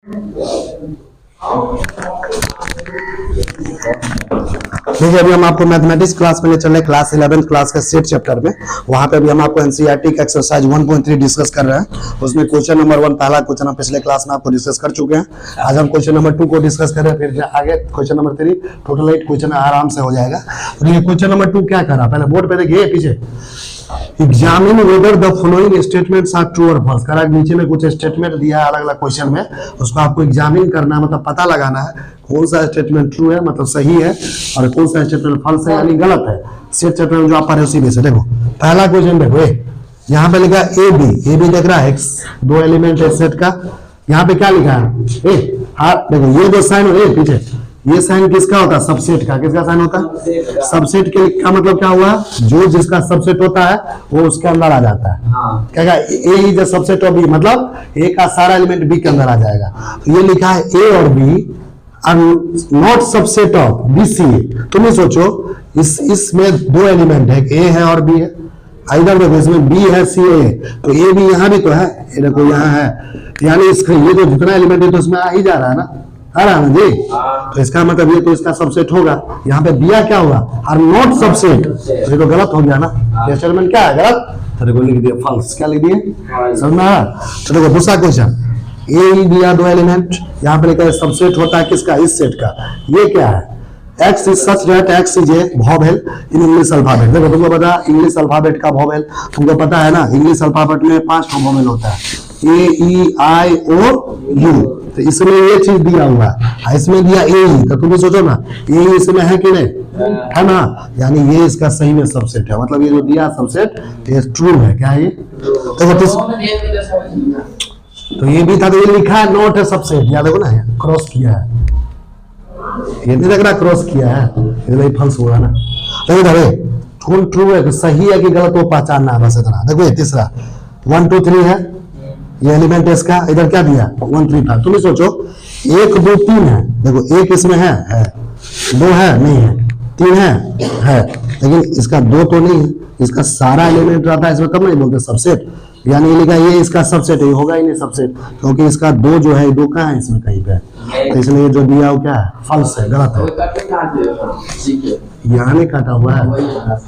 देखिए अभी हम आपको मैथमेटिक्स क्लास में ले चल रहे हैं, क्लास 11 क्लास का सेट चैप्टर में। वहां पे अभी हम आपको एनसीईआरटी का एक्सरसाइज 1.3 डिस्कस कर रहे हैं। उसमें क्वेश्चन नंबर 1 पहला क्वेश्चन हम पिछले क्लास में आपको डिस्कस कर चुके हैं। आज हम क्वेश्चन नंबर 2 को डिस्कस कर रहे हैं, फिर आगे क्वेश्चन नंबर 3, टोटल 8 क्वेश्चन आराम से हो जाएगा। और ये क्वेश्चन नंबर 2 क्या कर रहा है, पहले बोर्ड पे देखिए पीछे, examine whether the following statements are true और फॉल्स। करा नीचे में कुछ स्टेटमेंट दिया है अलग अलग क्वेश्चन में, उसको आपको एग्जामिन करना है, मतलब पता लगाना है कौन सा स्टेटमेंट ट्रू है मतलब सही है और कौन सा स्टेटमेंट फॉल्स है यानी गलत है। सेट चैप्टर में जो आप पढ़े उसी में से देखो पहला क्वेश्चन देखो, यहाँ पे लिखा ए बी देख रहा है, दो एलिमेंट है सेट का। यहाँ पे क्या लिखा है देखो ये जो साइन है पीछे, ये साइन किसका होता है, सबसेट का। किसका साइन होता है, सबसेट के का मतलब क्या हुआ, जो जिसका सबसेट होता है वो उसके अंदर आ जाता है। क्या A is the subset of B, मतलब ए का सारा एलिमेंट बी के अंदर आ जाएगा। तो ये लिखा है ए और B are not subset of B C A. तुम ही सोचो इसमें दो एलिमेंट है, ए है और बी है। इधर देखो इसमें बी है सी ए, तो ए भी यहाँ भी तो है, ये देखो यहाँ है, यानी इसका ये जो जितना एलिमेंट है तो उसमें आ ही जा रहा है ना, आ रहा है ना जी। तो इसका मतलब ये तो इसका सबसेट होगा। यहाँ पे दिया क्या होगा, आर नॉट सबसेट, तो ये तो गलत हो गया ना, स्टेटमेंट क्या है गलत, तो देखो लिख दिया फॉल्स। क्या लिख दिए, समझ में आया। तो देखो दूसरा क्वेश्चन, ए दिया दो एलिमेंट, यहाँ पे लिखा है सबसेट होता है किसका, इस सेट का। ये क्या है, x is such that x is a vowel in English alphabet. देखो तुमको पता इंग्लिश अल्फाबेट का वोवेल तुमको पता है ना, इंग्लिश अल्फाबेट में 5 वोवेल होता है, ए ई आई ओ यू। तो इसमें ये चीज दिया हुआ है, इसमें दिया ए, तो तुम भी सोचो ना ए इसमें है कि नहीं है ना, यानी ये इसका सही में सबसेट है, मतलब ये जो दिया सबसेट ये ट्रू है। क्या है ये, तो ये भी था, तो ये लिखा है नॉट है सबसेट, याद देखो ना क्रॉस किया है, ये नहीं लग रहा क्रॉस किया है, ये फॉल्स हुआ ना। देखो इधर कौन ट्रू है, सही है कि गलत, वो पहचानना है बस इतना। देखो ये तीसरा 1 2 3 है, ये एलिमेंट है इसका। इधर क्या दिया 1 3 5, तुम ही सोचो 1 2 3 है, देखो एक इसमें है 2 है नहीं है, 3 है लेकिन इसका 2 तो नहीं है, इसका सारा एलिमेंट रहता है इसमें, तब नहीं बोलते सबसेट। यानी लिखा ये इसका सबसेट है, होगा ही नहीं सबसेट, क्योंकि इसका 2 जो है 2 कहाँ है इसमें कहीं पे, तो इसलिए जो दिया वो क्या है, फॉल्स है, गलत है। यहाँ नहीं काटा हुआ है,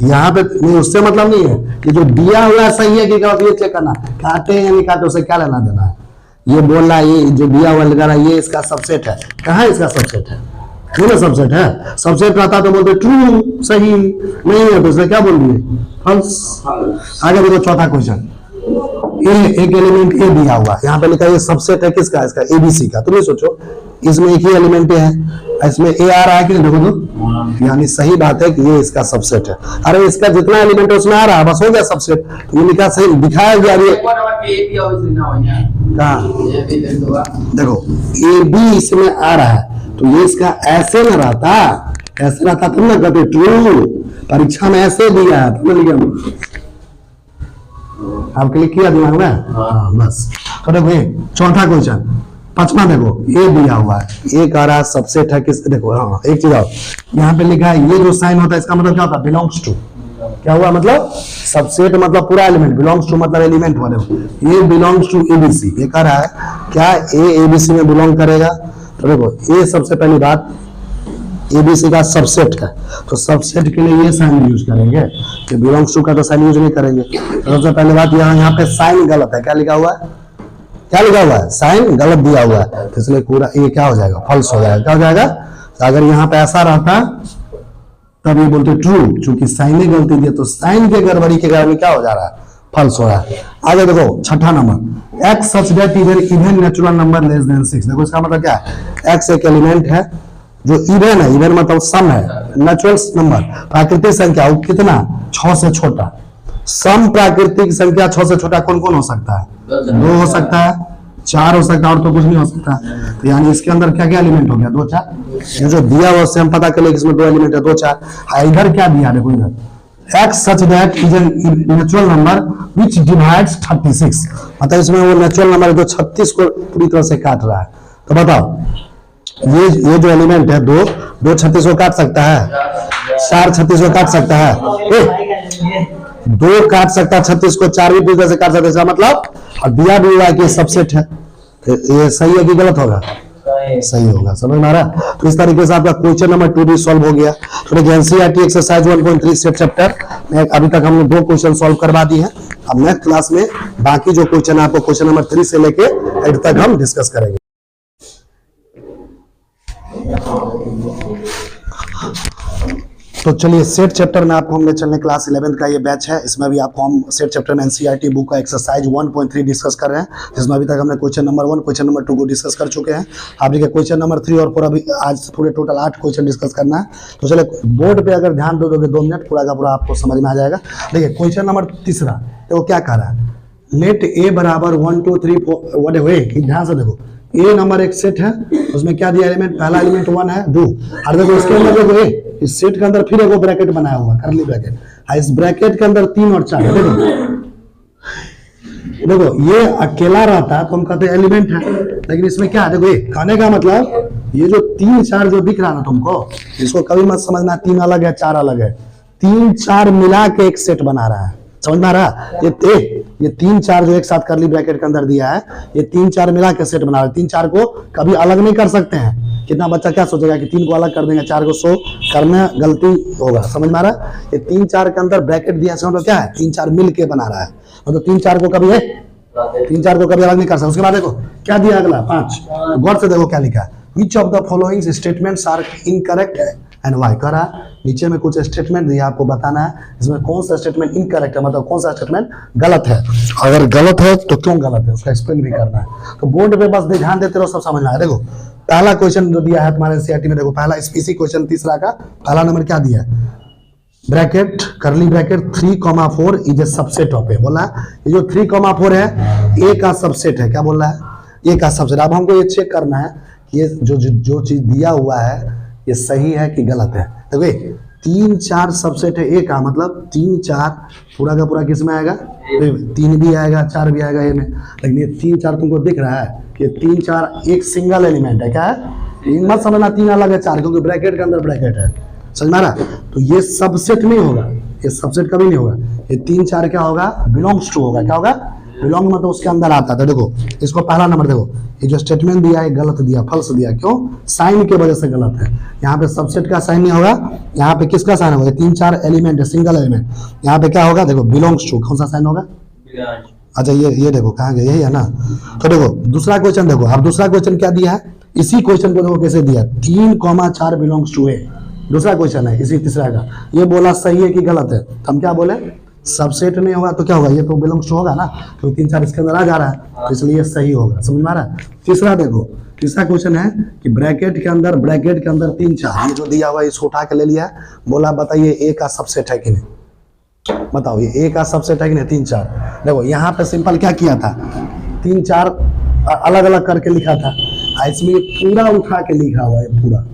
यहाँ पे नहीं, उससे मतलब नहीं है कि जो दिया हुआ है सही है कि गलत, ये चेक करना, काटे या नहीं काटे उससे क्या लेना देना है। ये बोल रहा है ये जो दिया हुआ लगा रहा है ये इसका सबसेट है, कहाँ इसका सबसेट है, क्यों सबसेट है, सबसेट रहता तो बोलते ट्रू, सही नहीं है तो इसलिए क्या बोल दिए फॉल्स। आगे देखो चौथा क्वेश्चन, एक एलिमेंट ए दिया हुआ, यहाँ पे लिखा है ये सबसेट है किसका, इसका एबीसी का। तुम सोचो इसमें एक ही एलिमेंट है, इसमें ए आ रहा है कि देखो तो, यानी सही बात है कि ये इसका सबसेट है। अरे इसका जितना एलिमेंट है उसमें आ रहा है, बस हो गया सबसेट। ये लिखा सही दिखाया गया, देखो ए बी इसमें आ रहा है, तो ये इसका ऐसे न रहता, ऐसे रहता तुम ना कहते ट्रू, परीक्षा में ऐसे दिया है तुमने लिखा, आप क्लिक किया दिमाग में, हाँ बस। तो देखो चौथा क्वेश्चन, पांचवा देखो ये दिया हुआ है, एक आ रहा है सबसेट है किस, देखो हाँ एक चीज और यहाँ पे लिखा है, ये जो साइन होता है इसका मतलब क्या होता है, बिलोंग्स टू। क्या हुआ मतलब, सबसेट मतलब पूरा एलिमेंट, बिलोंग्स टू मतलब एलिमेंट वाले, ये बिलोंग्स टू एबीसी। ये कह रहा है क्या ए एबीसी में बिलोंग करेगा, तो देखो ये सबसे पहली बात एबीसी का सबसेट है, तो सबसेट के लिए ये साइन यूज करेंगे, कि बिलोंग्स टू का तो साइन यूज नहीं करेंगे। तो सबसे पहले बात यहाँ पे साइन गलत है, क्या लिखा हुआ है, क्या लिखा हुआ है, साइन गलत दिया हुआ है, तो इसलिए पूरा ये क्या हो जाएगा, फॉल्स हो जाएगा। क्या हो जाएगा, तो अगर यहाँ पे ऐसा रहता तब ये बोलते ट्रू, चूंकि साइन ने गलती दी तो साइन के गड़बड़ी के कारण क्या हो जा रहा है, फॉल्स हो रहा है। आगे देखो छठा number, x such that even natural number less than 6। देखो इसका मतलब क्या है, एक्स एक एलिमेंट है जो इवन है, इवन मतलब सम है, नेचुरल नंबर प्राकृतिक संख्या वो कितना 6 से छोटा, सम प्राकृतिक संख्या 6 से छोटा कौन कौन हो सकता है, 2 हो सकता है, 4 हो सकता है, और तो कुछ नहीं हो सकता। तो यानी इसके अंदर क्या क्या एलिमेंट हो गया, 2 4, ये जो दिया हुआ उससे हम पता कर ले इसमें 2 एलिमेंट है, 2 4। इधर क्या दिया देखो, इधर x such that is an natural number which divides 36, मतलब इसमें वो नेचुरल नंबर जो 36 को पूरी तरह से काट रहा है। तो बताओ ये जो एलिमेंट है 2 36 को काट सकता है, 4 36 को काट सकता है, 2 काट सकता है 36 को, 4 भी पूरी तरह से काट सकता है, मतलब और दिया भी हुआ है कि सबसेट है, तो ये सही है कि गलत होगा? सही होगा। समझ में आ रहा है? तो इस तरीके से आपका क्वेश्चन नंबर 2 भी सॉल्व हो गया। तो देखिए एनसीईआरटी एक्सरसाइज 1.3 स्टेट चैप्टर में अभी तक हमने 2 क्वेश्चन सॉल्व करवा दिए हैं। अब नेक्स्ट क्लास में बाकी जो क्वेश्चन है आपको क्वेश्चन नंबर 3 से लेके 8 तक हम डिस्कस करेंगे। तो चलिए सेट चैप्टर में आपको हमने चलने क्लास 11 का ये बैच है। इसमें भी आपको हम सेट चैप्टर में एनसीईआरटी बुक का एक्सरसाइज 1.3 डिस्कस कर रहे हैं, जिसमें अभी तक हमने क्वेश्चन नंबर 1 क्वेश्चन नंबर 2 को डिस्कस कर चुके हैं। आप देखिए क्वेश्चन नंबर 3 और 4 अभी आज पूरे टोटल 8 क्वेश्चन डिस्कस करना है। तो चलिए बोर्ड पे अगर ध्यान दोगे 2 मिनट पूरा का पूरा आपको समझ में आ जाएगा। देखिए क्वेश्चन नंबर 3 देखो क्या कह रहा है, लेट ए बराबर 1 2 3 4 वट हुए। ध्यान से देखो ए नंबर एक सेट है, उसमें क्या दिया एलिमेंट, पहला एलिमेंट 1 है 2, और देखो इसके अंदर देखो ए इस सेट के अंदर फिर एक ब्रैकेट बनाया हुआ करली ब्रैकेट, इस ब्रैकेट के अंदर 3 और 4 देखो देखो ये अकेला रहता है तो हम कहते हैं एलिमेंट है, लेकिन इसमें क्या है देखो ये कहने का मतलब ये जो 3 4 जो दिख रहा है ना तुमको, इसको कभी मत समझना 3 अलग है 4 अलग है, 3 4 मिला के एक सेट बना रहा है। समझ में आ रहा? ये 3 4 जो एक साथ करली ब्रैकेट के अंदर दिया है, ये 3 4 मिला के सेट बना रहा है। 3 4 को कभी अलग नहीं कर सकते हैं। कितना बच्चा क्या सोचेगा कि 3 को अलग कर देंगे 4 को, सो करने गलती होगा। समझ में आ रहा? ये 3 4 के अंदर ब्रैकेट दिया है, मतलब क्या है 3 4 मिल के बना रहा है, मतलब 3 4 को कभी 3 4 को कभी अलग नहीं कर सकते। उसके बाद देखो क्या दिया अगला 5, गौर से देखो क्या लिखा है, which of the following statements are incorrect and why. कह रहा है नीचे में कुछ स्टेटमेंट दिया, आपको बताना है इसमें कौन सा स्टेटमेंट इनकरेक्ट है, मतलब कौन सा स्टेटमेंट गलत है, अगर गलत है तो क्यों गलत है उसका एक्सप्लेन भी करना है। तो बोर्ड पे बस ध्यान देते रहो, सब समझ में आए। देखो पहला क्वेश्चन जो दिया है तुम्हारे एनसीईआरटी में, देखो पहला स्पीसी क्वेश्चन 3 का पहला नंबर क्या दिया है, bracket curly bracket 3,4 is a subset of A. बोला ये जो 3,4 है ए का सबसेट है। क्या बोल रहा है? ए का सबसेट। अब हमको ये चेक करना है कि ये जो चीज दिया हुआ है ये सही है कि गलत है। देखो 3 4 सबसेट है ए का, मतलब 3 4 पूरा का पूरा किस में आएगा, 3 भी आएगा 4 भी आएगा ए में। लेकिन ये 3 4 तुमको दिख रहा है कि 3 4 एक सिंगल एलिमेंट है। क्या है? मत समझना 3 अलग है 4, क्योंकि ब्रैकेट के अंदर ब्रैकेट है। समझ में आ रहा? तो ये सबसेट नहीं होगा, ये सबसेट कभी नहीं होगा। ये 3 4 क्या होगा, बिलोंग्स टू होगा। क्या होगा? बिलोंग मतलब उसके अंदर आता था। देखो इसको पहला नंबर देखो, ये जो स्टेटमेंट दिया है गलत दिया, फॉल्स दिया। क्यों? साइन के वजह से गलत है। यहाँ पे सबसेट का साइन नहीं होगा, यहाँ पे किसका साइन होगा, 3 4 एलिमेंट है सिंगल एलिमेंट, यहाँ पे क्या होगा देखो बिलोंग्स टू। कौन सा साइन होगा? अच्छा ये देखो कहाँ गया, यही है ना। तो देखो दूसरा क्वेश्चन देखो, अब दूसरा क्वेश्चन क्या दिया है, इसी क्वेश्चन को देखो कैसे दिया, 3,4 बिलोंग्स टू ए। दूसरा क्वेश्चन है इसी तीसरा का, ये बोला सही है कि गलत है, तो हम क्या बोले सबसेट नहीं होगा तो क्या होगा, ये तो बिलोंग्स टू होगा ना, तो 3 4 इसके अंदर आ जा रहा है, तो इसलिए ये सही होगा। समझ में आ रहा है? तीसरा देखो, तीसरा क्वेश्चन है कि ब्रैकेट के अंदर 3 4 ये जो दिया हुआ है इसको उठा के ले लिया, बोला बताइए ए का सबसेट है कि नहीं, बताओ ये ए का सबसेट है कि नहीं 3 4। देखो यहाँ पे सिंपल क्या किया था, 3 4 अलग अलग करके लिखा था, इसमें पूरा उठा के लिखा हुआ है, पूरा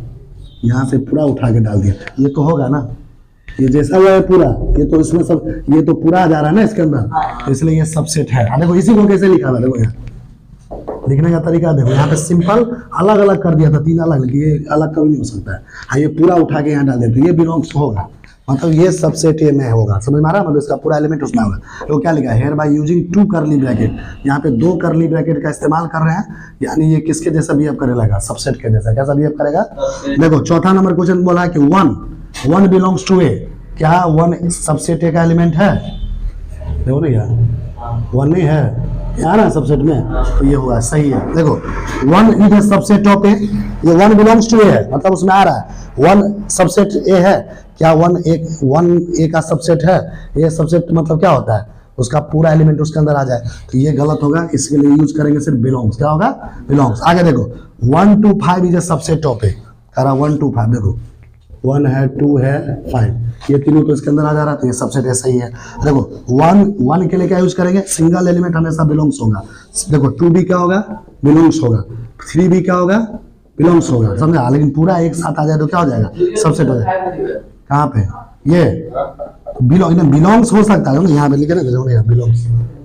यहाँ से पूरा उठा के डाल दिया, ये तो होगा ना, ये जैसा हुआ है पूरा, ये तो इसमें सब ये तो पूरा आ जा रहा है ना इसके अंदर, इसलिए ये सबसेट है। देखो इसी को कैसे लिखा था, देखो यहाँ लिखने का तरीका देखो, यहाँ पे सिंपल अलग अलग कर दिया था, 3 अलग, ये अलग कभी नहीं हो सकता है। हाँ ये पूरा उठा के यहाँ डाल देते, ये बिलोंग्स होगा, मतलब ये सबसेट ये में होगा। समझ में आ रहा है? मतलब इसका पूरा एलिमेंट उसमें होगा। तो क्या लिखा है, हेयर बाय यूजिंग 2 करली ब्रैकेट, यहाँ पे 2 करली ब्रैकेट का इस्तेमाल कर रहे हैं, यानी ये किसके जैसा बिहेव करेगा, सबसेट के जैसा। कैसा बिहेव करेगा? देखो चौथा नंबर क्वेश्चन बोला है कि 1 बिलोंग्स टू ए, क्या 1 सबसेट ए का एलिमेंट है? देखो ना यार 1 नहीं है यार ना सबसेट में, तो ये होगा सही है। देखो 1 इज ए सबसेट ऑफ ए, ये 1 बिलोंग्स टू ए है, मतलब उसमें आ रहा है 1 सबसेट ए है, क्या 1 ए का सबसेट है, ये सबसेट मतलब क्या होता है, उसका पूरा एलिमेंट उसके अंदर आ जाए, तो ये गलत होगा, इसके लिए यूज करेंगे सिर्फ बिलोंग्स। क्या होगा? बिलोंग्स। आगे देखो 1 2 5 इज ए सबसेट ऑफ ए, कह रहा 1 2 5, देखो 1 है 2 है 5, ये तीनों तो इसके अंदर आ जा रहा है, तो ये सबसेट ऐसा ही है। देखो 1 के लिए क्या यूज करेंगे, सिंगल एलिमेंट हमेशा बिलोंग्स होगा। देखो 2 भी क्या होगा, बिलोंग्स होगा, 3 भी क्या होगा, बिलोंग्स होगा, समझा। लेकिन पूरा एक साथ आ जाए तो क्या हो जाएगा, सबसेट हो जाएगा। कहाँ पे ये बिलोंग्स हो सकता है, यहाँ पे लिखे ना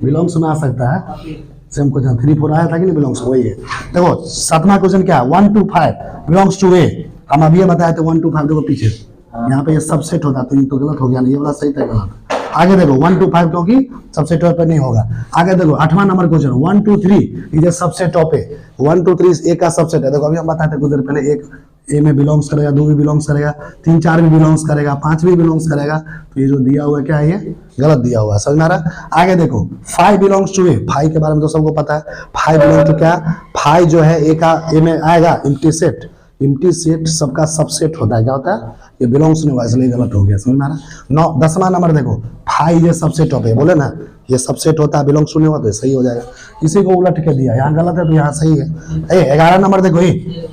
बिलोंग्स में आ सकता है, सेम क्वेश्चन 3 4 आया था कि नहीं, बिलोंग्स वही है। देखो 7वां क्वेश्चन क्या है, 1 2 5 बिलोंग्स टू ए, हम अभी बताया था 1 2 5, देखो पीछे यहाँ पे ये सबसेट होता, तो ये तो गलत हो गया, नहीं ये वाला सही था, गलत आगे देखो 1 to 5 क्योंकि सबसेट पे नहीं होगा। आगे देखो 8वां number question 1 to 3 is a subset of A. 1 to 3 A का सबसेट है। देखो अभी हम बताते कुछ देर पहले एक ए में बिलोंग्स करेगा, 2 भी बिलोंग्स करेगा, 3 4 भी बिलोंग्स करेगा, 5 भी बिलोंग्स करेगा। तो ये जो दिया हुआ है क्या है, ये गलत दिया हुआ है, समझ में आ रहा है। आगे देखो 5 बिलोंग्स टू ए। 5 के बारे में तो सबको पता है। 5 बिलोंग टू क्या, 5 जो है ए का ए में आएगा एम्प्टी सेट। एम्प्टी सेट सबका सबसेट होता है, क्या होता है, ये बिलोंग्स नहीं हुआ इसलिए गलत हो गया, समझ में आ रहा है। 10वां नंबर देखो 5 ये सबसेट ऑफ है, बोले ना ये सबसेट होता है, बिलोंग्स नहीं हुआ तो सही हो जाएगा। इसी को उलट के दिया, यहाँ गलत है तो यहाँ सही है। 11 नंबर देखो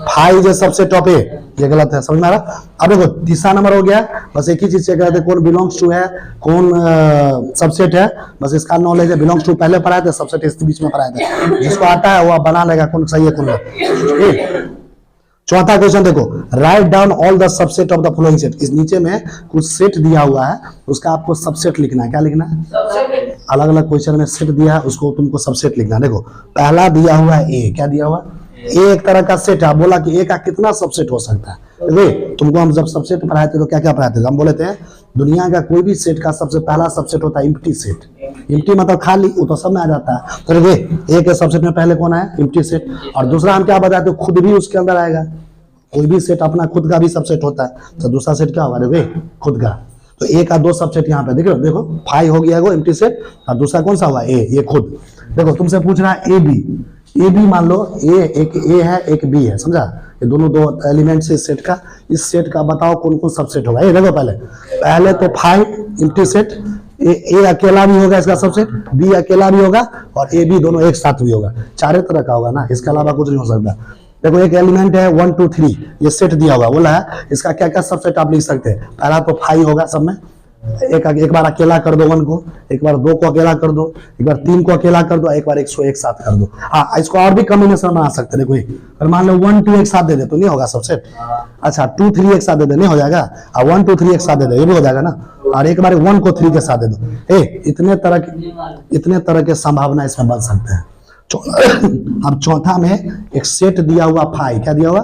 5 ये सबसेट ऑफ है, ये गलत है, समझ में आ रहा। अब देखो तीसरा नंबर हो गया, बस एक ही चीज चेक करते कौन बिलोंग्स टू है, कौन सबसेट है, बस इसका नॉलेज है। बिलोंग्स टू पहले पढ़ाए थे, सबसेट इसके बीच में पढ़ाए थे, जिसको आता है वो बना लेगा कौन सही है कौन गलत। चौथा क्वेश्चन देखो, write down all the subset of the following set. इस नीचे में कुछ सेट दिया हुआ है, उसका आपको सबसेट लिखना है। क्या लिखना है, अलग अलग क्वेश्चन में सेट दिया है, उसको तुमको सबसेट लिखना है। देखो पहला दिया हुआ है ए, क्या दिया हुआ, ए एक तरह का सेट है। बोला कि ए का कितना सबसेट हो सकता है। तुमको हम जब सबसेट पढ़ाए थे तो क्या क्या पढ़ाए थे, हम बोले थे दुनिया का कोई भी सेट का सबसे पहला सबसेट होता है एम्प्टी सेट। एम्प्टी मतलब खाली, वो तो सब में आ जाता है। तो देखिए ए के सबसेट में पहले कौन है, एम्प्टी सेट। और दूसरा हम क्या बताते, खुद भी उसके अंदर आएगा। कोई भी सेट अपना खुद का भी सबसेट होता है, तो दूसरा सेट क्या होगा, देखो खुद का। तो ए का 2 सबसेट यहाँ पे देखो 5 हो गया वो एम्प्टी सेट, और दूसरा कौन सा हुआ, ए, ये खुद। देखो तुमसे पूछ रहा है ए बी मान लो ए, एक ए है एक बी है, समझा, ये दोनों 2 एलिमेंट्स इस सेट का। इस सेट का बताओ कौन कौन सबसेट होगा। ये देखो पहले तो 5 एम्प्टी सेट, ए अकेला भी होगा इसका सबसेट, बी अकेला भी होगा, और ए बी दोनों एक साथ भी होगा। 4 तरह का होगा ना, इसके अलावा कुछ नहीं हो सकता। देखो एक एलिमेंट है 1 2 3, ये सेट दिया हुआ, बोला है इसका क्या क्या सबसेट आप लिख सकते हैं। पहला तो 5 होगा सब में, एक बार अकेला कर दो 1 को, एक बार 2 को अकेला कर दो, एक बार 3 को अकेला कर दो, एक बार 100 एक साथ कर दो। हाँ इसको और भी कॉम्बिनेशन बना सकते हैं। देखो अगर मान लो 1 2 एक साथ दे दे तो नहीं होगा सबसेट। अच्छा 2 3 एक साथ दे दे, नहीं हो जाएगा। और 1 2 3 एक साथ दे दे, ये भी हो जाएगा ना। और एक बार 1 को 3 के साथ दे दो। इतने तरह के संभावना इसमें बन सकते हैं। अब चौथा में एक सेट दिया हुआ 5, क्या दिया हुआ,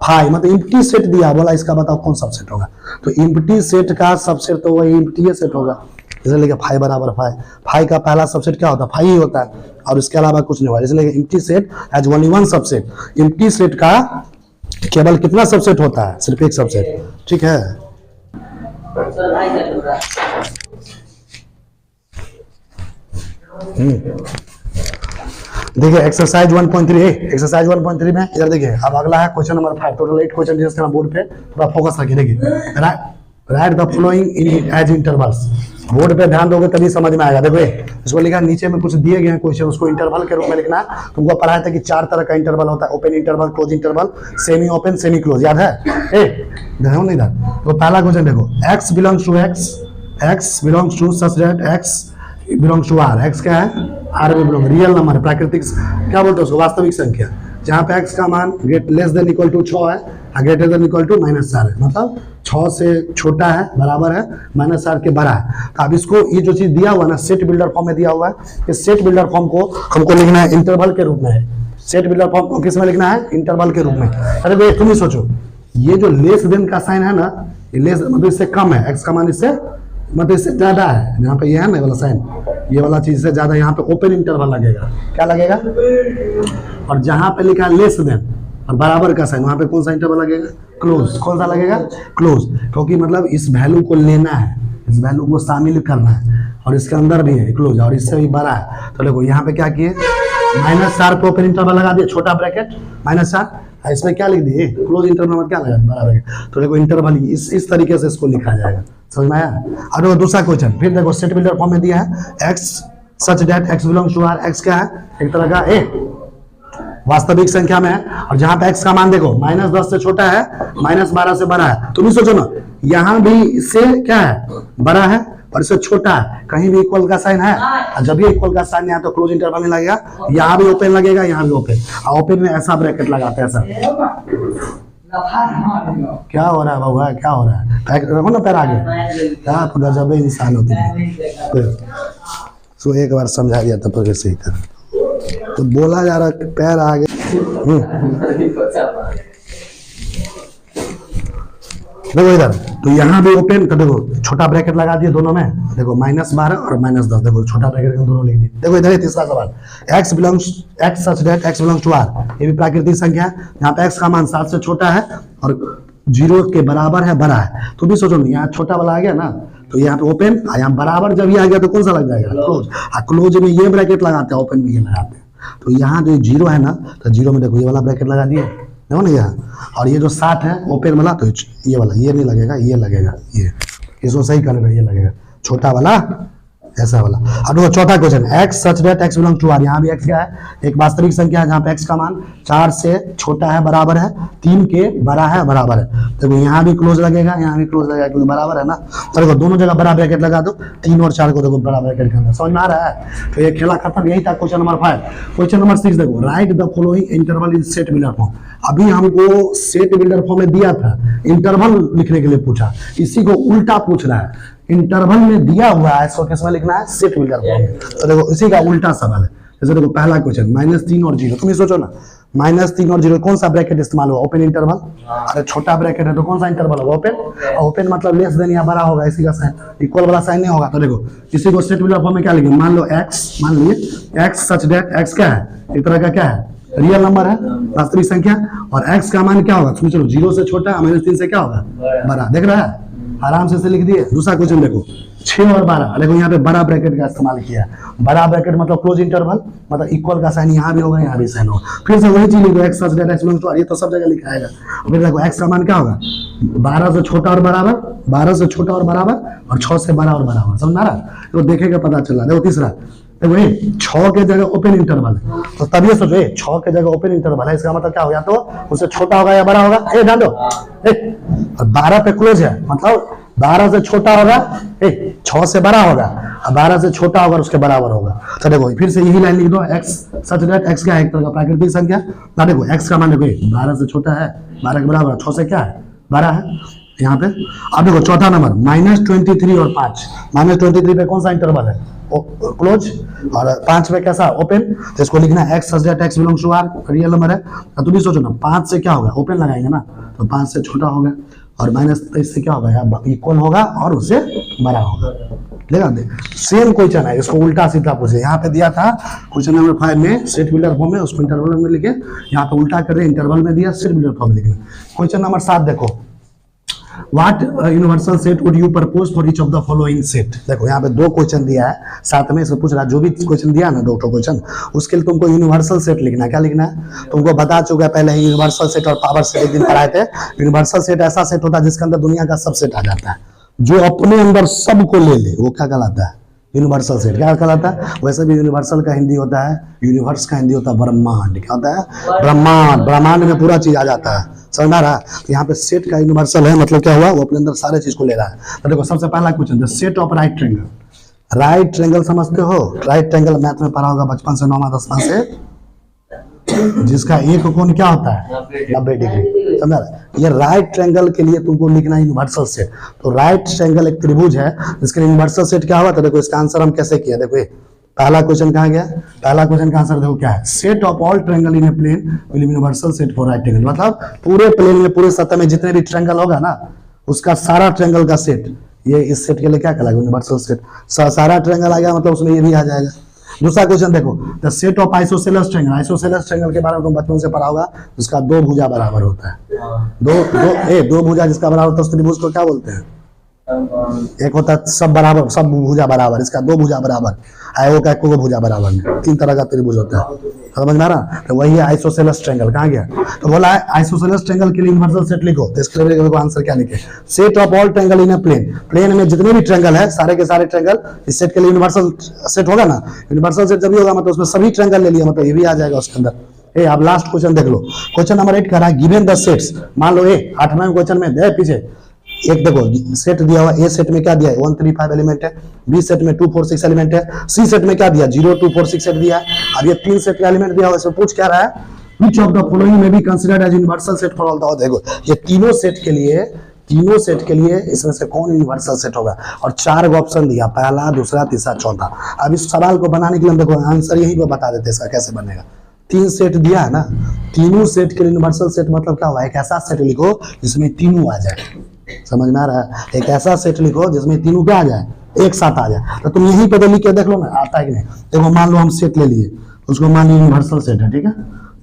5 मतलब एम्प्टी सेट दिया, बोला इसका बताओ कौन सबसेट होगा। तो एम्प्टी सेट का सबसेट तो वही एम्प्टी सेट होगा, इसलिए 5 बराबर 5। 5 का पहला सबसेट क्या होता है, 5 ही होता है, और इसके अलावा कुछ नहीं होगा, इसलिए empty set has only 1 subset. Empty set का केवल कितना सबसेट होता है, सिर्फ एक सबसेट, ठीक है। देखिए एक्सरसाइज 1.3 एक्सरसाइज 1.3 में इधर देखिए। अब अगला है question number 5। Total 8 question discuss करना बोर्ड पे, थोड़ा फोकस रखिए। देखिए write the following in as intervals. Board पे ध्यान दोगे तभी समझ में आएगा। देखो इसको लिखा नीचे में कुछ दिए गए हैं क्वेश्चन, उसको इंटरवल के रूप में लिखना है। तुमको पढ़ाया था कि 4 तरह का इंटरवल होता है, open interval, close interval, semi open, semi close, याद है। ध्यान नहीं था। तो पहला क्वेश्चन देखो, x belongs to x belongs to such that x belongs to r। x क्या है, r में बिलोंग, रियल नंबर, प्राकृतिक क्या बोलते हैं उसको, वास्तविक संख्या, जहाँ पे x का मान लेस देन इक्वल टू 6 है, ग्रेटर देन इक्वल टू -4 है, मतलब 6 से छोटा है, बराबर है, -4 के बड़ा है। तो अब इसको ये जो चीज दिया हुआ ना, सेट बिल्डर फॉर्म में दिया हुआ है, इस सेट बिल्डर फॉर्म को हमको लिखना है इंटरवल के रूप में। सेट बिल्डर फॉर्म को किस में लिखना है, इंटरवल के रूप में। अरे भाई तुम ही सोचो, ये जो लेस देन का साइन है ना, ये लेस मतलब इससे कम है, x का मान इससे मतलब इससे ज्यादा है, यहाँ पे ये है ना वाला साइन, ये वाला चीज से ज्यादा, यहाँ पे ओपन इंटरवल लगेगा, क्या लगेगा। और जहां पे लिखा है लेस देन और बराबर का साइन, वहां पे कौन सा इंटरवल लगेगा, क्लोज। कौन सा लगेगा, क्लोज, क्योंकि मतलब इस वैल्यू को लेना है, इस वैल्यू को शामिल करना है, और इसके अंदर भी है क्लोज, और इससे भी बड़ा है। तो देखो यहाँ पे क्या किए, -4 पे ओपन इंटरवल लगा दिए, छोटा ब्रैकेट -4, इसमें क्या लिख दिए, क्लोज इंटरवल में क्या लगा, बड़ा ब्रैकेट। तो देखो इंटरवल इस तरीके से इसको लिखा जाएगा, समझ में आया। और देखो दूसरा क्वेश्चन, फिर देखो सेट बिल्डर फॉर्म में दिया है, x such that x belongs to r। x क्या है, एक तरह का वास्तविक संख्या में है, और जहां पे x का मान देखो -10 से छोटा है, -12 से बड़ा है। तुम ही सोचो ना, यहाँ भी इससे क्या है, बड़ा है, और इससे छोटा है, कहीं भी इक्वल का साइन है, और जब भी इक्वल का साइन है तो क्लोज इंटरवल में लगेगा, यहाँ भी ओपन लगेगा, यहाँ भी ओपन। और ओपन में ऐसा ब्रैकेट लगाते हैं, ऐसा। क्या हो रहा है बाबू, क्या हो रहा है, रखो ना पैर आगे, क्या गजब इंसान होती है। तो एक बार समझा दिया तब तो सही था, तो बोला जा रहा पैर आगे। देखो इधर, तो यहाँ भी ओपन, तो देखो छोटा ब्रैकेट लगा दिए दोनों में, देखो -12 और -10, देखो छोटा ब्रैकेट दोनों लिख दिए। देखो इधर तीसरा सवाल, x such that x belongs to r, ये भी प्राकृतिक संख्या है, यहाँ पे x का मान 7 से छोटा है और 0 के बराबर है, बड़ा है। तो भी सोचो यहाँ छोटा वाला आ गया ना, तो यहाँ पे ओपन, यहाँ बराबर जब ये आ गया तो कौन सा लग जाएगा, क्लोज। क्लोज में ये ब्रैकेट लगाते हैं, ओपन में ये लगाते हैं। तो यहाँ जो 0 है ना, तो 0 में देखो ये वाला ब्रैकेट लगा दिए, देखो ना यहाँ, और ये जो 7 है ओपन वाला, तो ये वाला ये नहीं लगेगा, ये लगेगा, ये इसको सही कर लेना, ये लगेगा छोटा वाला, ऐसा वाला। अब देखो चौथा question, x such that x belongs to r, यहाँ भी x क्या है, एक वास्तविक संख्या है जहाँ पे x का मान 4 से छोटा है, बराबर है, 3 के बड़ा है, बराबर है। देखो यहाँ भी क्लोज लगेगा, यहाँ भी क्लोज लगेगा, क्योंकि बराबर है ना। तो देखो दोनों जगह बड़ा ब्रैकेट लगा दो, 3 और 4 को देखो बड़ा ब्रैकेट के अंदर, समझ में आ रहा है। तो ये खेला खत्म, यही था क्वेश्चन नंबर 5। क्वेश्चन नंबर 6 देखो, right the following interval in set builder form. अभी हमको सेट बिल्डर फॉर्म में दिया था, इंटरवल लिखने के लिए पूछा, इसी को उल्टा पूछ रहा है। इंटरवल में दिया हुआ है, इसको किसमें लिखना है, सेट बिल्डर फॉर्म में। तो देखो इसी का उल्टा सवाल है। जैसे देखो पहला क्वेश्चन, -3 और 0, तुम ये सोचो ना, -3 और 0 कौन सा ब्रैकेट इस्तेमाल हुआ, ओपन इंटरवल। अरे छोटा ब्रैकेट है तो कौन सा इंटरवल होगा, ओपन। ओपन मतलब लेस देन या बड़ा होगा, इसी का साइन, इक्वल वाला साइन नहीं होगा। तो देखो इसी को सेट बिल्डर फॉर्म में क्या लिखेंगे, मान लो x, मान लीजिए x सच दैट x क्या है, एक तरह का क्या है, रियल नंबर है, वास्तविक संख्या, और x का मान क्या होगा, चलो 0 से छोटा, -3 से क्या होगा, बड़ा। देख रहा है, आराम से लिख दिए। दूसरा क्वेश्चन देखो, 6 और 12, देखो यहाँ पे बड़ा ब्रैकेट का इस्तेमाल किया है। बड़ा ब्रैकेट मतलब क्लोज इंटरवल, मतलब इक्वल का साइन यहाँ भी होगा, यहाँ भी साइन होगा। फिर से वही चीज लिखो, x such that x belongs to r, ये तो सब जगह लिखा है। फिर देखो x का मान क्या होगा, 12 से छोटा और बराबर, 12 से छोटा और बराबर, और 6 से बड़ा और बराबर, समझ आ रहा है। तो देखेगा पता चला। देखो तीसरा, देखो 6 के जगह ओपन इंटरवल है, तो तब ये सोचो 6 के जगह ओपन इंटरवल है, इसका मतलब क्या होगा, तो उससे छोटा होगा या बड़ा होगा, ध्यान दो। 12 पे क्लोज है, मतलब 12 से छोटा होगा, 6 से बड़ा होगा, और 12 से छोटा होगा उसके बराबर होगा। तो देखो फिर से यही लाइन लिख दो, x सच दैट x क्या है, एक तरह का प्राकृतिक संख्या ना। देखो x का मान देखो 12 से छोटा है, 12 के बराबर, 6 से क्या है, बड़ा है यहाँ पे। अब देखो चौथा नंबर, -23 और 5, -23 पे कौन सा इंटरवल है, क्लोज, और 5 पे कैसा, ओपन। तो इसको लिखना है x such that x belongs to r, real number है। तो तुम भी सोचो ना, 5 से क्या होगा, ओपन लगाएंगे ना, तो 5 से छोटा होगा, और -23 से क्या होगा, इक्वल होगा और उससे बड़ा होगा। देखा दे, सेम क्वेश्चन है, इसको उल्टा सीधा पूछे। यहाँ पे दिया था क्वेश्चन नंबर 5 में सेट बिल्डर फॉर्म में, उसको इंटरवल में लिखे, यहाँ पे उल्टा कर रहे, इंटरवल में दिया, सेट बिल्डर फॉर्म में लिखे। क्वेश्चन नंबर 7 देखो, What universal set would you propose for each of the following set? देखो यहाँ पे 2 क्वेश्चन दिया है, साथ में इसको पूछ रहा है, जो भी क्वेश्चन दिया ना 2 क्वेश्चन, उसके लिए तुमको यूनिवर्सल सेट लिखना है। क्या लिखना है, तुमको बता चुका है पहले ही, यूनिवर्सल सेट और पावर सेट एक दिन पढ़ाए थे। यूनिवर्सल सेट ऐसा सेट होता है जिसके अंदर दुनिया का सब सेट आ जाता है, जो अपने अंदर सबको ले ले, वो क्या कहलाता है, यूनिवर्सल सेट। क्या कहलाता है, वैसे भी यूनिवर्सल का हिंदी होता है, यूनिवर्स का हिंदी होता है ब्रह्मांड। क्या होता है, ब्रह्मांड। ब्रह्मांड में पूरा चीज आ जाता है, समझ आ रहा है। तो यहाँ पे सेट का यूनिवर्सल है, मतलब क्या हुआ, वो अपने अंदर सारे चीज को ले रहा है। तो देखो सबसे पहला question, the set of right triangle. Right triangle समझते हो, राइट ट्रायंगल मैथ में पढ़ा होगा बचपन से, 9वां 10वां से, जिसका एक कोण क्या होता है, 90 डिग्री, समझा। ये राइट ट्रायंगल के लिए तुमको लिखना है यूनिवर्सल सेट। तो राइट ट्रायंगल एक त्रिभुज है, इसके लिए यूनिवर्सल सेट क्या होगा। तो देखो इसका आंसर हम कैसे किया, देखो पहला क्वेश्चन कहाँ गया, पहला क्वेश्चन का आंसर देखो क्या है, set of all triangle in a plane will universal set for right triangle. मतलब पूरे प्लेन में, पूरे सतह में जितने भी ट्रायंगल होगा ना, उसका सारा ट्रायंगल का सेट, ये इस सेट के लिए क्या कहलाएगा, यूनिवर्सल सेट। सारा ट्रायंगल आ गया, मतलब उसमें ये भी आ जाएगा। दूसरा क्वेश्चन देखो, the set of isosceles triangle. Isosceles triangle के बारे में तुम बचपन से पढ़ा होगा, उसका 2 भुजा बराबर होता है। दो भुजा जिसका बराबर होता है, उस त्रिभुज को क्या बोलते हैं, एक होता है सब बराबर, सब भुजा बराबर, इसका 2 भुजा बराबर, आयो का 1 भुजा बराबर में 3 तरह का त्रिभुज होता है, समझ में आ रहा। तो वही है आइसोसेलेस ट्रायंगल। कहाँ गया, तो बोला है आइसोसेलेस ट्रायंगल के लिए यूनिवर्सल सेट लिखो। तो इसके लिए आंसर क्या लिखे, set of all triangle in a plane. Plane में जितने भी ट्रायंगल है, सारे के सारे ट्रायंगल इस सेट के लिए यूनिवर्सल सेट होगा ना। यूनिवर्सल सेट जब भी होगा, मतलब उसमें सभी ट्रायंगल ले लिया, मतलब ये भी आ जाएगा उसके अंदर। अब लास्ट क्वेश्चन देख लो, क्वेश्चन नंबर 8 कह रहा है गिवन द सेट्स। मान लो 8वें क्वेश्चन में दे पीछे एक देखो सेट दिया हुआ, ए सेट में क्या दिया है, 1 3 5 एलिमेंट है, बी सेट में 2 4 6 एलिमेंट है, सी सेट में क्या दिया, 0 2 4 6 सेट दिया है। अब ये 3 सेट का एलिमेंट दिया हुआ, इसमें पूछ क्या रहा है, which of the following may be considered as universal set for all the. देखो ये तीनों सेट के लिए इसमें से कौन यूनिवर्सल सेट होगा, और 4 ऑप्शन दिया, पहला, दूसरा, तीसरा, चौथा। अब इस सवाल को बनाने के लिए हम देखो आंसर यही पे बता देते हैं इसका कैसे बनेगा। 3 सेट दिया है ना, तीनों सेट के लिए यूनिवर्सल सेट मतलब क्या हुआ, एक ऐसा सेट लिखो जिसमें तीनों आ जाए। समझ में आ रहा है? एक ऐसा सेट लिखो जिसमें तीनों क्या आ जाए, एक साथ आ जाए। तो तुम यहीं पे तो लिख के देख लो ना आता है कि नहीं। देखो मान लो हम सेट ले लिए, उसको मान लो यूनिवर्सल सेट है, ठीक है।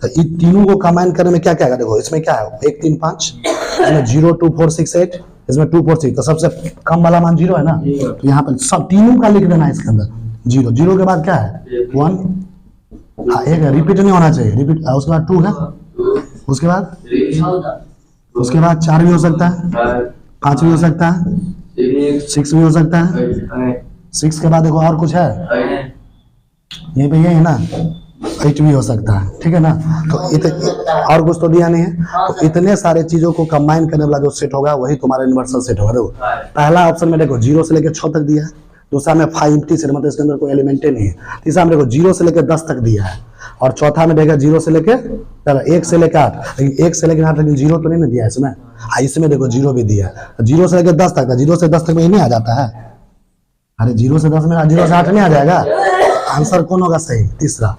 तो इन तीनों को कंबाइन करने में क्या क्या है, देखो इसमें क्या है 1 3 5, इसमें 0 2 4 6 8, इसमें 2 4 6, तो सबसे कम वाला मान 0 है ना, तो यहाँ पर सब तीनों का लिख देना है इसके अंदर 0। 0 के बाद क्या है 1, हाँ एक रिपीट नहीं होना चाहिए, रिपीट। उसके बाद 2 है, उसके बाद 4 भी हो सकता है, 5 भी हो सकता है, 6 भी हो सकता है। 6 के बाद देखो और कुछ है यहीं पे, ये है ना 8 भी हो सकता है, ठीक है ना। तो और कुछ तो दिया नहीं है। तो इतने सारे चीजों को कंबाइन करने वाला जो सेट होगा वही तुम्हारा यूनिवर्सल सेट होगा। देखो पहला ऑप्शन में देखो 0 से लेकर 6 तक दिया है, दूसरा में 5 एम्प्टी सेट, मतलब इसके अंदर कोई एलिमेंट नहीं है। तीसरा में देखो 0 से लेकर 10 तक दिया है, और चौथा में देखा 0 से लेकर 1 से लेकर 8, लेकिन 1 से लेकर 8, लेकिन 0 तो नहीं ना दिया है इसमें। इसमें देखो 0 भी दिया है, 0 से लेकर 10 तक था, 0 से 10 तक में ही नहीं आ जाता है। अरे 0 से 10 में 0 से 8 नहीं आ जाएगा। आंसर कौन होगा सही, तीसरा।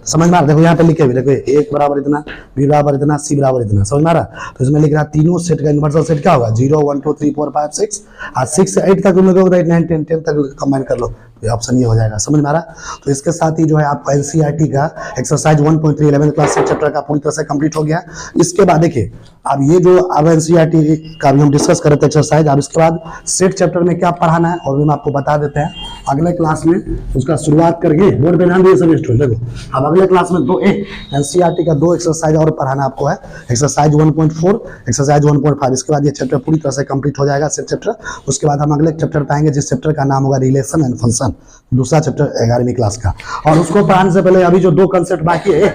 समझ में आ रहा? देखो यहाँ पे लिखे हुए, देखो 1 बराबर इतना, B बराबर इतना, C बराबर इतना, समझ में आ रहा? तो इसमें लिख रहा तीनों सेट का यूनिवर्सल सेट क्या होगा 0 1 2 3 4 5 6, और 6 से 8 तक तुम लोग 8 9 10 10 तक कंबाइन कर लो, तो ऑप्शन ये हो जाएगा। समझ में आ रहा? तो इसके साथ ही जो है आपको एनसीईआरटी का एक्सरसाइज 1.3 11th क्लास चैप्टर का पूरी तरह से कंप्लीट हो गया। इसके बाद देखिए अब ये जो अब एनसीईआरटी का भी हम डिस्कस कर रहे थे एक्सरसाइज, अब इसके बाद सेट चैप्टर में क्या पढ़ाना है और भी हम आपको बता देते हैं अगले क्लास में। उसका शुरुआत करके बोर्ड पे ध्यान दिए सभी स्टूडेंट। देखो अब अगले क्लास में दो एनसीईआरटी का 2 एक्सरसाइज और पढ़ाना आपको है, एक्सरसाइज 1.4, एक्सरसाइज 1.5। इसके बाद ये चैप्टर पूरी तरह से कंप्लीट हो जाएगा सेट चैप्टर। उसके बाद हम अगले चैप्टर पाएंगे जिस चैप्टर का नाम होगा रिलेशन एंड फंक्शन, दूसरा चैप्टर 11वीं क्लास का। और उसको पढ़ाने से पहले अभी जो 2 कंसेप्ट बाकी है,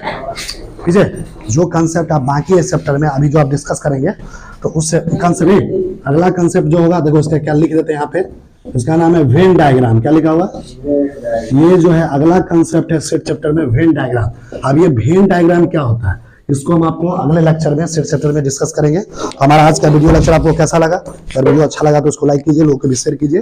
ठीक है, जो कंसेप्ट आप बाकी है इस चैप्टर में अभी जो आप डिस्कस करेंगे, तो उस कंसेप्ट अगला कंसेप्ट जो होगा, देखो इसका क्या लिख देते हैं यहाँ पे, इसका नाम है वेन डायग्राम। क्या लिखा हुआ, ये जो है अगला कंसेप्ट है सेट चैप्टर में, वेन डायग्राम। अब ये वेन डायग्राम क्या होता है इसको हम आपको अगले लेक्चर में सेट चैप्टर में डिस्कस करेंगे। हमारा आज का वीडियो लेक्चर आपको कैसा लगा? अगर वीडियो अच्छा लगा तो उसको लाइक कीजिए, लोगों को भी शेयर कीजिए।